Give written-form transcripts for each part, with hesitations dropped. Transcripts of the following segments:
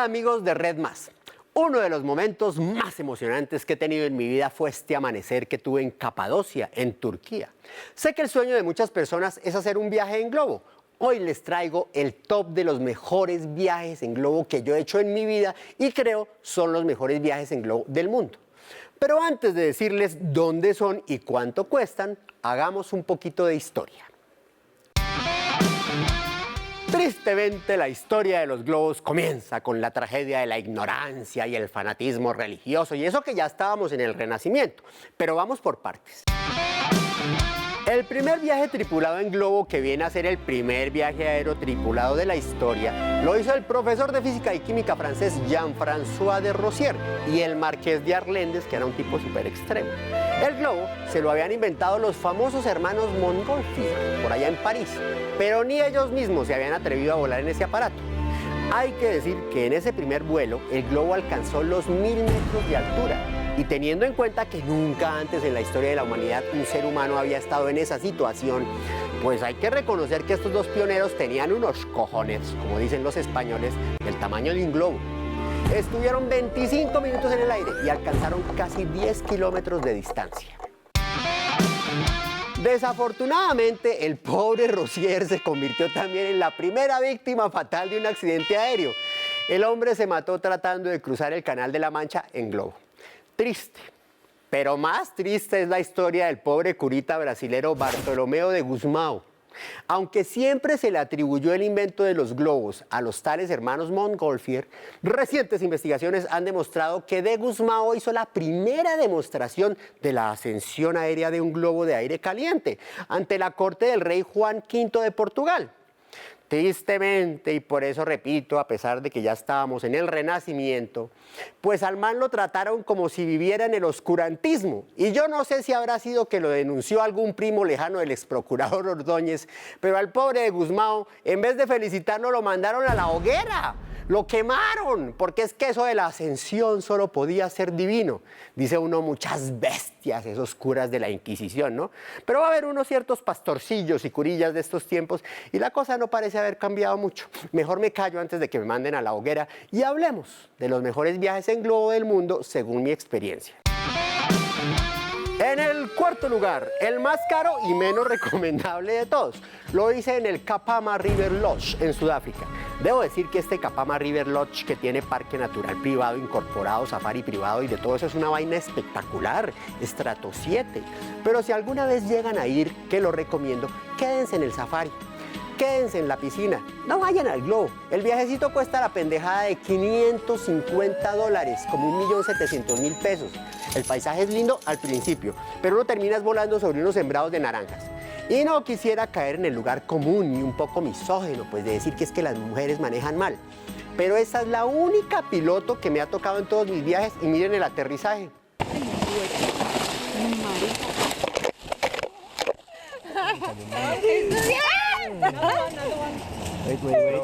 amigos de Red Más. Uno de los momentos más emocionantes que he tenido en mi vida fue este amanecer que tuve en Capadocia, en Turquía. Sé que el sueño de muchas personas es hacer un viaje en globo. Hoy les traigo el top de los mejores viajes en globo que yo he hecho en mi vida y creo son los mejores viajes en globo del mundo. Pero antes de decirles dónde son y cuánto cuestan, hagamos un poquito de historia. Tristemente, la historia de los globos comienza con la tragedia de la ignorancia y el fanatismo religioso, y eso que ya estábamos en el Renacimiento. Pero vamos por partes. El primer viaje tripulado en globo, que viene a ser el primer viaje aéreo tripulado de la historia, lo hizo el profesor de física y química francés Jean-François de Rosier y el marqués de Arlandes, que era un tipo súper extremo. El globo se lo habían inventado los famosos hermanos Montgolfier, por allá en París, pero ni ellos mismos se habían atrevido a volar en ese aparato. Hay que decir que en ese primer vuelo el globo alcanzó los 1000 metros de altura. Y teniendo en cuenta que nunca antes en la historia de la humanidad un ser humano había estado en esa situación, pues hay que reconocer que estos dos pioneros tenían unos cojones, como dicen los españoles, del tamaño de un globo. Estuvieron 25 minutos en el aire y alcanzaron casi 10 kilómetros de distancia. Desafortunadamente, el pobre Rosier se convirtió también en la primera víctima fatal de un accidente aéreo. El hombre se mató tratando de cruzar el Canal de la Mancha en globo. Triste, pero más triste es la historia del pobre curita brasilero Bartolomeu de Gusmão. Aunque siempre se le atribuyó el invento de los globos a los tales hermanos Montgolfier, recientes investigaciones han demostrado que de Gusmão hizo la primera demostración de la ascensión aérea de un globo de aire caliente ante la corte del rey Juan V de Portugal. Tristemente, y por eso repito, a pesar de que ya estábamos en el Renacimiento, pues al man lo trataron como si viviera en el oscurantismo. Y yo no sé si habrá sido que lo denunció algún primo lejano del exprocurador Ordóñez, pero al pobre de Gusmão, en vez de felicitarlo, lo mandaron a la hoguera. Lo quemaron, porque es que eso de la ascensión solo podía ser divino. Dice uno, muchas bestias, esos curas de la Inquisición, ¿no? Pero va a haber unos ciertos pastorcillos y curillas de estos tiempos y la cosa no parece haber cambiado mucho. Mejor me callo antes de que me manden a la hoguera y hablemos de los mejores viajes en globo del mundo según mi experiencia. En el cuarto lugar, el más caro y menos recomendable de todos, lo hice en el Kapama River Lodge en Sudáfrica. Debo decir que este Kapama River Lodge, que tiene parque natural privado incorporado, safari privado y de todo eso, es una vaina espectacular, estrato 7. Pero si alguna vez llegan a ir, que lo recomiendo, quédense en el safari. Quédense en la piscina, no vayan al globo. El viajecito cuesta la pendejada de $550, como 1.700.000 pesos. El paisaje es lindo al principio, pero uno terminas volando sobre unos sembrados de naranjas. Y no quisiera caer en el lugar común y un poco misógino, pues de decir que es que las mujeres manejan mal. Pero esa es la única piloto que me ha tocado en todos mis viajes y miren el aterrizaje.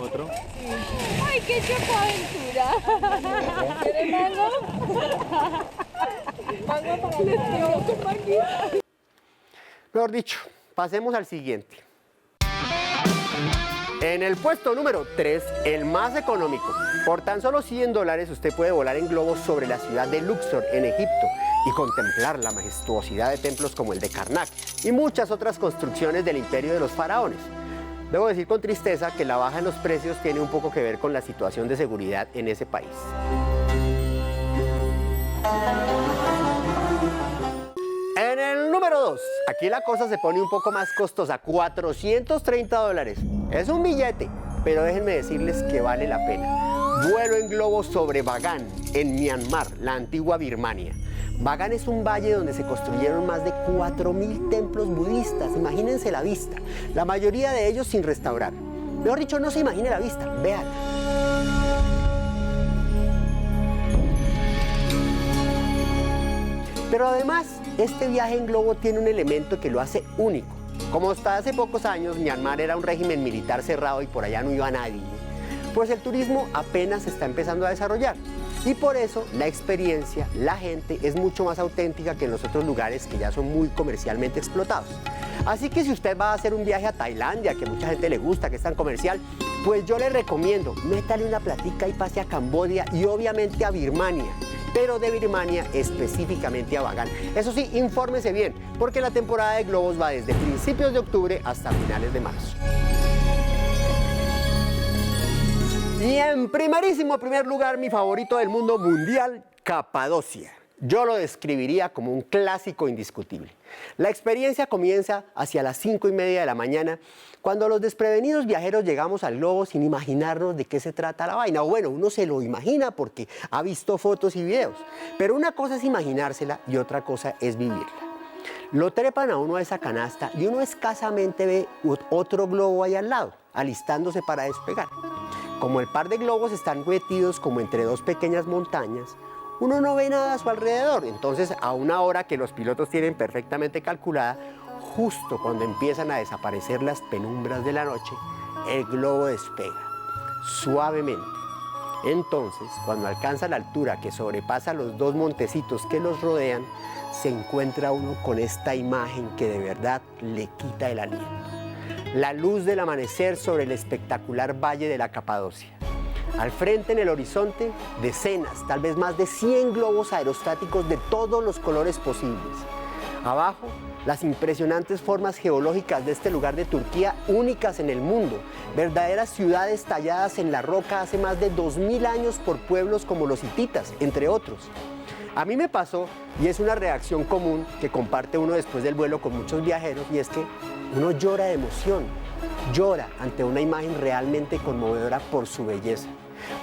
Otro. ¡Ay, qué chocoaventura! ¿Quieres mango? Mango para les dio su manguita. Mejor dicho, pasemos al siguiente. En el puesto número 3, el más económico. Por tan solo $100 usted puede volar en globo sobre la ciudad de Luxor, en Egipto, y contemplar la majestuosidad de templos como el de Karnak y muchas otras construcciones del imperio de los faraones. Debo decir con tristeza que la baja en los precios tiene un poco que ver con la situación de seguridad en ese país. En el número 2, aquí la cosa se pone un poco más costosa, $430. Es un billete, pero déjenme decirles que vale la pena. Vuelo en globo sobre Bagan, en Myanmar, la antigua Birmania. Bagan es un valle donde se construyeron más de 4.000 templos budistas. Imagínense la vista, la mayoría de ellos sin restaurar. Mejor dicho, no se imagine la vista, véanla. Pero además, este viaje en globo tiene un elemento que lo hace único. Como hasta hace pocos años Myanmar era un régimen militar cerrado y por allá no iba nadie, pues el turismo apenas se está empezando a desarrollar. Y por eso la experiencia, la gente es mucho más auténtica que en los otros lugares que ya son muy comercialmente explotados. Así que si usted va a hacer un viaje a Tailandia, que a mucha gente le gusta, que es tan comercial, Pues yo le recomiendo, métale una platica y pase a Camboya y obviamente a Birmania, pero de Birmania específicamente a Bagan. Eso sí, infórmese bien, porque la temporada de globos va desde principios de octubre hasta finales de marzo. Y en primer lugar, mi favorito del mundo mundial, Capadocia. Yo lo describiría como un clásico indiscutible. La experiencia comienza hacia las 5:30 de la mañana, cuando los desprevenidos viajeros llegamos al globo sin imaginarnos de qué se trata la vaina. O bueno, uno se lo imagina porque ha visto fotos y videos, pero una cosa es imaginársela y otra cosa es vivirla. Lo trepan a uno a esa canasta y uno escasamente ve otro globo ahí al lado, alistándose para despegar. Como el par de globos están metidos como entre dos pequeñas montañas, uno no ve nada a su alrededor. Entonces, a una hora que los pilotos tienen perfectamente calculada, justo cuando empiezan a desaparecer las penumbras de la noche, el globo despega, suavemente. Entonces, cuando alcanza la altura que sobrepasa los dos montecitos que los rodean, se encuentra uno con esta imagen que de verdad le quita el aliento. La luz del amanecer sobre el espectacular valle de la Capadocia. Al frente en el horizonte, decenas, tal vez más de 100 globos aerostáticos de todos los colores posibles. Abajo, las impresionantes formas geológicas de este lugar de Turquía, únicas en el mundo, verdaderas ciudades talladas en la roca hace más de 2000 años por pueblos como los hititas, entre otros. A mí me pasó, y es una reacción común que comparte uno después del vuelo con muchos viajeros, y es que uno llora de emoción, llora ante una imagen realmente conmovedora por su belleza.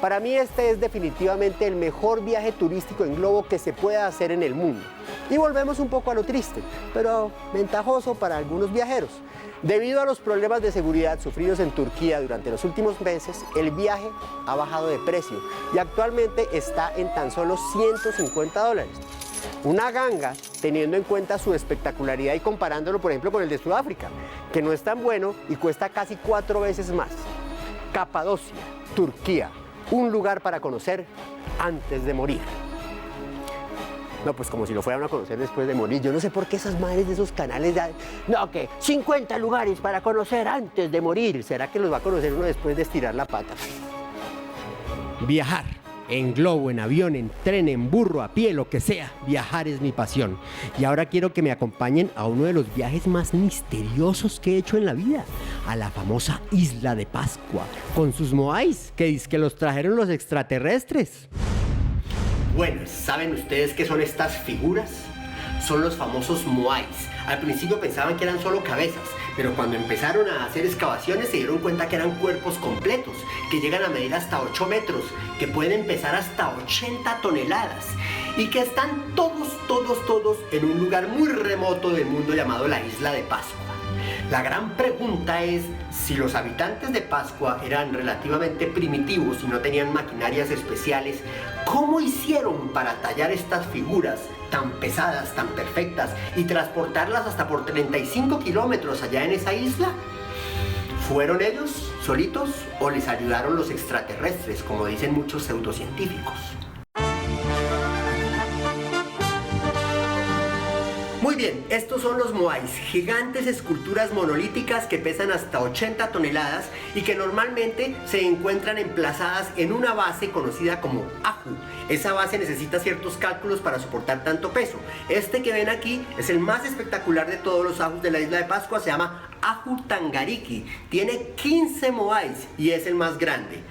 Para mí este es definitivamente el mejor viaje turístico en globo que se pueda hacer en el mundo. Y volvemos un poco a lo triste, pero ventajoso para algunos viajeros. Debido a los problemas de seguridad sufridos en Turquía durante los últimos meses, el viaje ha bajado de precio y actualmente está en tan solo $150. Una ganga, teniendo en cuenta su espectacularidad y comparándolo, por ejemplo, con el de Sudáfrica, que no es tan bueno y cuesta casi 4 veces más. Capadocia, Turquía, un lugar para conocer antes de morir. No, pues como si lo fueran a conocer después de morir. Yo no sé por qué esas madres de esos canales no, que 50 lugares para conocer antes de morir. ¿Será que los va a conocer uno después de estirar la pata? Viajar. En globo, en avión, en tren, en burro, a pie, lo que sea. Viajar es mi pasión. Y ahora quiero que me acompañen a uno de los viajes más misteriosos que he hecho en la vida. A la famosa Isla de Pascua, con sus moais, que dizque los trajeron los extraterrestres. Bueno, ¿saben ustedes qué son estas figuras? Son los famosos moais. Al principio pensaban que eran solo cabezas, pero cuando empezaron a hacer excavaciones se dieron cuenta que eran cuerpos completos, que llegan a medir hasta 8 metros, que pueden pesar hasta 80 toneladas y que están todos en un lugar muy remoto del mundo llamado la Isla de Pascua. La gran pregunta es si los habitantes de Pascua eran relativamente primitivos y no tenían maquinarias especiales, ¿cómo hicieron para tallar estas figuras tan pesadas, tan perfectas y transportarlas hasta por 35 kilómetros allá en esa isla? ¿Fueron ellos solitos o les ayudaron los extraterrestres, como dicen muchos pseudocientíficos? Muy bien, estos son los moais, gigantes esculturas monolíticas que pesan hasta 80 toneladas y que normalmente se encuentran emplazadas en una base conocida como Ahu. Esa base necesita ciertos cálculos para soportar tanto peso. Este que ven aquí es el más espectacular de todos los Ahus de la Isla de Pascua, se llama Ahu Tangariki. Tiene 15 moais y es el más grande.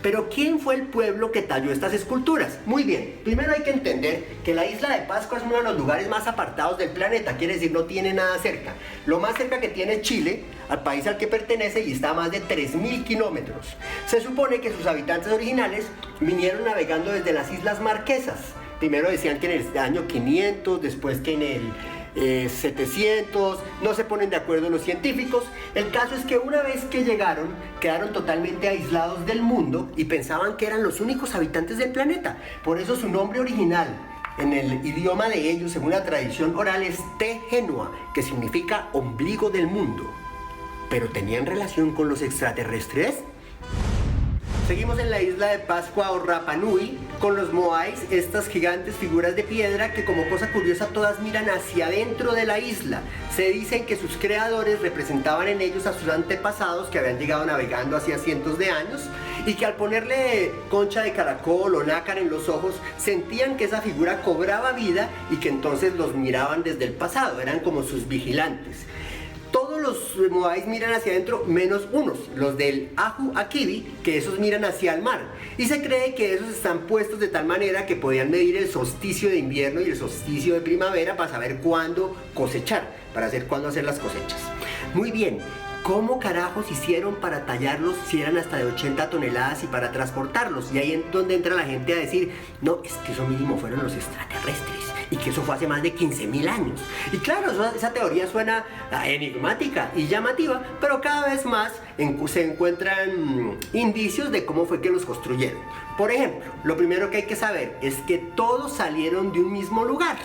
Pero ¿quién fue el pueblo que talló estas esculturas? Muy bien, primero hay que entender que la Isla de Pascua es uno de los lugares más apartados del planeta, quiere decir no tiene nada cerca. Lo más cerca que tiene es Chile, al país al que pertenece, y está a más de 3000 kilómetros. Se supone que sus habitantes originales vinieron navegando desde las Islas Marquesas. Primero decían que en el año 500, después que en el 700, no se ponen de acuerdo los científicos. El caso es que una vez que llegaron, quedaron totalmente aislados del mundo y pensaban que eran los únicos habitantes del planeta. Por eso su nombre original, en el idioma de ellos, según la tradición oral, es Tehenua, que significa ombligo del mundo. ¿Pero tenían relación con los extraterrestres? Seguimos en la isla de Pascua o Rapa Nui con los moais, estas gigantes figuras de piedra que como cosa curiosa todas miran hacia adentro de la isla. Se dicen que sus creadores representaban en ellos a sus antepasados que habían llegado navegando hacía cientos de años y que al ponerle concha de caracol o nácar en los ojos sentían que esa figura cobraba vida y que entonces los miraban desde el pasado, eran como sus vigilantes. Todos los moais miran hacia adentro menos unos, los del Ahu Akibi, que esos miran hacia el mar. Y se cree que esos están puestos de tal manera que podían medir el solsticio de invierno y el solsticio de primavera para saber cuándo cosechar, para saber cuándo hacer las cosechas. Muy bien, ¿cómo carajos hicieron para tallarlos si eran hasta de 80 toneladas y para transportarlos? Y ahí es donde entra la gente a decir, no, es que eso mínimo fueron los extraterrestres. Y que eso fue hace más de 15.000 años. Y claro, esa teoría suena enigmática y llamativa, pero cada vez más se encuentran indicios de cómo fue que los construyeron. Por ejemplo, lo primero que hay que saber es que todos salieron de un mismo lugar.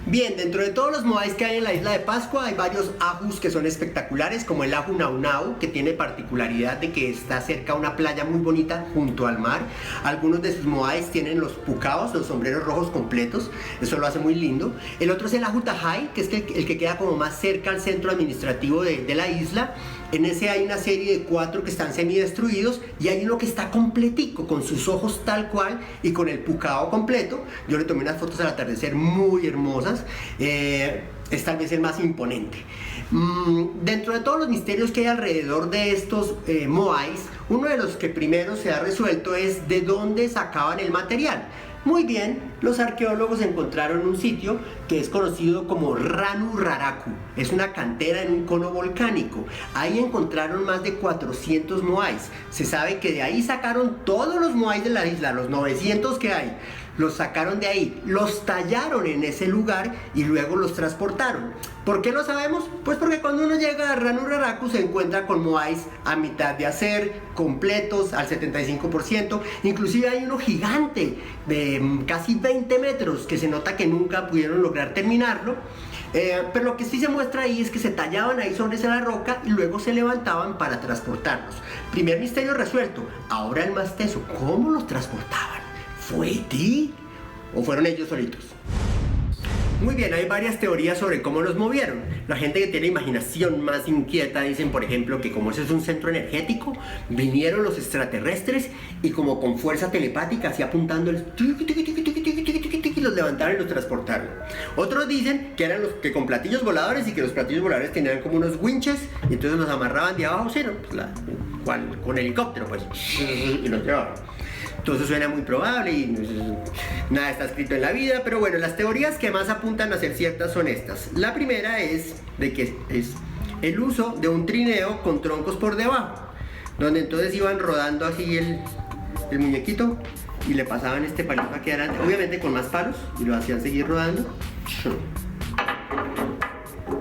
Bien, dentro de todos los moais que hay en la isla de Pascua hay varios ajus que son espectaculares, como el Ahu Naunau, que tiene particularidad de que está cerca a una playa muy bonita junto al mar. Algunos de sus moais tienen los pucaos, los sombreros rojos completos, eso lo hace muy lindo. El otro es el Ahu Tahai, que es el que queda como más cerca al centro administrativo de la isla. En ese hay una serie de 4 que están semidestruidos y hay uno que está completico, con sus ojos tal cual y con el pucao completo. Yo le tomé unas fotos al atardecer muy hermosas. Es tal vez el más imponente. Dentro de todos los misterios que hay alrededor de estos moais, uno de los que primero se ha resuelto es de dónde sacaban el material. Muy bien, los arqueólogos encontraron un sitio que es conocido como Ranu Raraku. Es una cantera en un cono volcánico. Ahí encontraron más de 400 moais. Se sabe que de ahí sacaron todos los moais de la isla, los 900 que hay. Los sacaron de ahí, los tallaron en ese lugar y luego los transportaron. ¿Por qué lo sabemos? Pues porque cuando uno llega a Ranu Raraku se encuentra con moais a mitad de hacer, completos al 75%. Inclusive hay uno gigante de casi 20 metros que se nota que nunca pudieron lograr terminarlo. Pero lo que sí se muestra ahí es que se tallaban ahí sobre la roca y luego se levantaban para transportarlos. Primer misterio resuelto. Ahora el más teso, ¿cómo los transportaban? ¿Fue ti? ¿O fueron ellos solitos? Muy bien, hay varias teorías sobre cómo los movieron. La gente que tiene imaginación más inquieta dicen, por ejemplo, que como ese es un centro energético, vinieron los extraterrestres y como con fuerza telepática, así apuntando y los levantaron y los transportaron. Otros dicen que eran los que con platillos voladores y que los platillos voladores tenían como unos winches y entonces los amarraban de abajo, ¿sí? Con helicóptero, pues, y los llevaban. Entonces suena muy probable y nada está escrito en la vida, pero bueno, las teorías que más apuntan a ser ciertas son estas. La primera es de que es el uso de un trineo con troncos por debajo, donde entonces iban rodando así el muñequito y le pasaban este palito aquí adelante, obviamente con más palos, y lo hacían seguir rodando.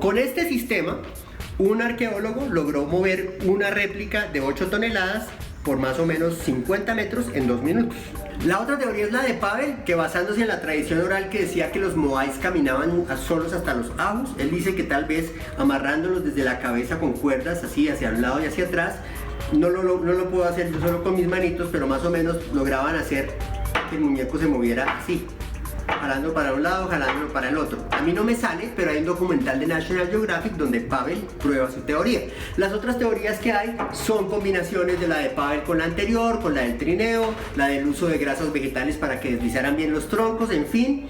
Con este sistema, un arqueólogo logró mover una réplica de 8 toneladas por más o menos 50 metros en 2 minutos. La otra teoría es la de Pavel, que basándose en la tradición oral que decía que los moais caminaban solos hasta los ajus, él dice que tal vez amarrándolos desde la cabeza con cuerdas así hacia un lado y hacia atrás, no lo puedo hacer yo solo con mis manitos, pero más o menos lograban hacer que el muñeco se moviera así, jalando para un lado, jalándolo para el otro. A mí no me sale, pero hay un documental de National Geographic donde Pavel prueba su teoría. Las otras teorías que hay son combinaciones de la de Pavel con la anterior, con la del trineo, la del uso de grasas vegetales para que deslizaran bien los troncos, en fin.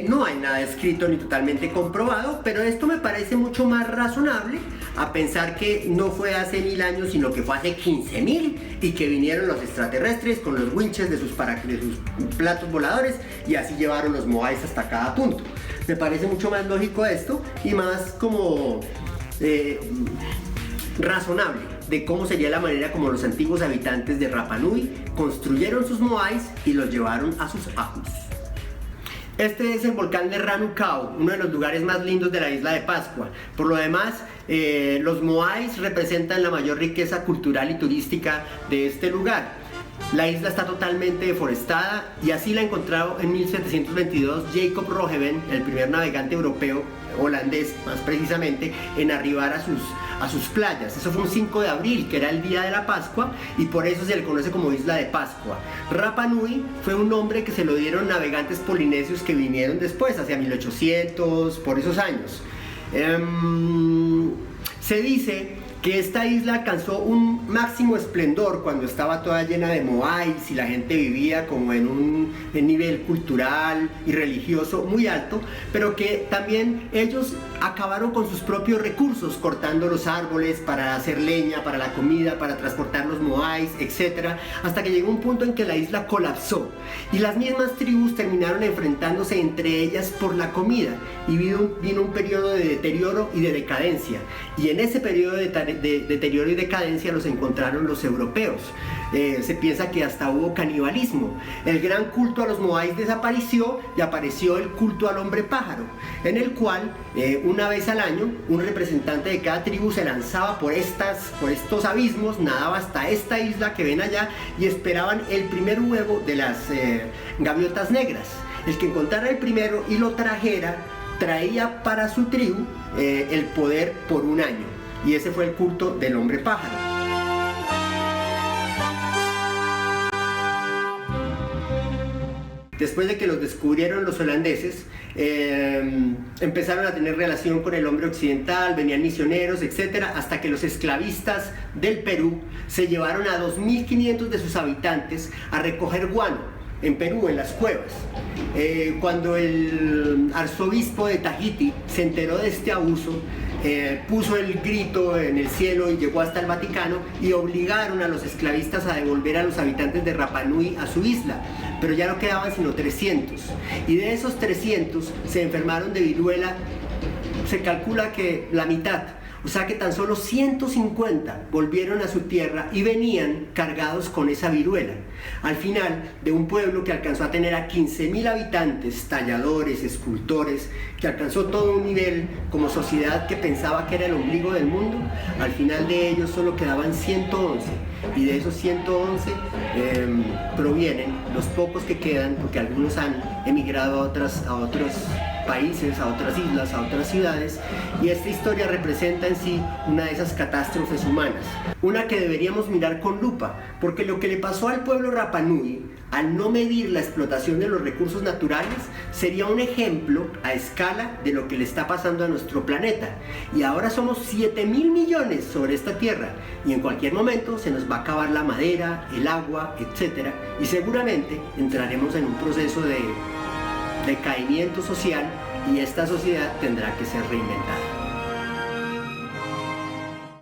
No hay nada escrito ni totalmente comprobado, pero esto me parece mucho más razonable a pensar que no fue hace 1000 años, sino que fue hace 15.000 y que vinieron los extraterrestres con los winches de sus platos voladores y así llevaron los moais hasta cada punto. Me parece mucho más lógico esto y más como razonable de cómo sería la manera como los antiguos habitantes de Rapa Nui construyeron sus moais y los llevaron a sus ajus. Este es el volcán de Ranu Kau, uno de los lugares más lindos de la isla de Pascua. Por lo demás, los moais representan la mayor riqueza cultural y turística de este lugar. La isla está totalmente deforestada y así la encontró en 1722 Jacob Roggeveen, el primer navegante europeo, holandés más precisamente, en arribar a sus playas. Eso fue un 5 de abril, que era el día de la Pascua, y por eso se le conoce como Isla de Pascua. Rapa Nui fue un nombre que se lo dieron navegantes polinesios que vinieron después, hacia 1800, por esos años. Se dice que esta isla alcanzó un máximo esplendor cuando estaba toda llena de moais y la gente vivía como en un nivel cultural y religioso muy alto, pero que también ellos acabaron con sus propios recursos, cortando los árboles para hacer leña, para la comida, para transportar los moais, etc., hasta que llegó un punto en que la isla colapsó y las mismas tribus terminaron enfrentándose entre ellas por la comida, y vino un periodo de deterioro y de decadencia, y en ese periodo de deterioro y decadencia los encontraron los europeos. Se piensa que hasta hubo canibalismo. El gran culto a los moais desapareció y apareció el culto al hombre pájaro, en el cual una vez al año un representante de cada tribu se lanzaba por estos abismos, nadaba hasta esta isla que ven allá y esperaban el primer huevo de las gaviotas negras. El que encontrara el primero y lo trajera traía para su tribu el poder por un año. Y ese fue el culto del hombre pájaro. Después de que los descubrieron los holandeses, empezaron a tener relación con el hombre occidental, venían misioneros, etc., hasta que los esclavistas del Perú se llevaron a 2.500 de sus habitantes a recoger guano en Perú, en las cuevas. Cuando el arzobispo de Tahití se enteró de este abuso, puso el grito en el cielo y llegó hasta el Vaticano y obligaron a los esclavistas a devolver a los habitantes de Rapa Nui a su isla, pero ya no quedaban sino 300, y de esos 300 se enfermaron de viruela. Se calcula que la mitad, o sea que tan solo 150 volvieron a su tierra y venían cargados con esa viruela. Al final, de un pueblo que alcanzó a tener a 15.000 habitantes, talladores, escultores, que alcanzó todo un nivel como sociedad que pensaba que era el ombligo del mundo, al final de ellos solo quedaban 111, y de esos 111 provienen los pocos que quedan, porque algunos han emigrado a otros países, a otras islas, a otras ciudades, y esta historia representa en sí una de esas catástrofes humanas, una que deberíamos mirar con lupa, porque lo que le pasó al pueblo Rapa Nui, al no medir la explotación de los recursos naturales, sería un ejemplo a escala de lo que le está pasando a nuestro planeta. Y ahora somos 7.000 millones sobre esta tierra, y en cualquier momento se nos va a acabar la madera, el agua, etc., y seguramente entraremos en un proceso de decaimiento social, y esta sociedad tendrá que ser reinventada.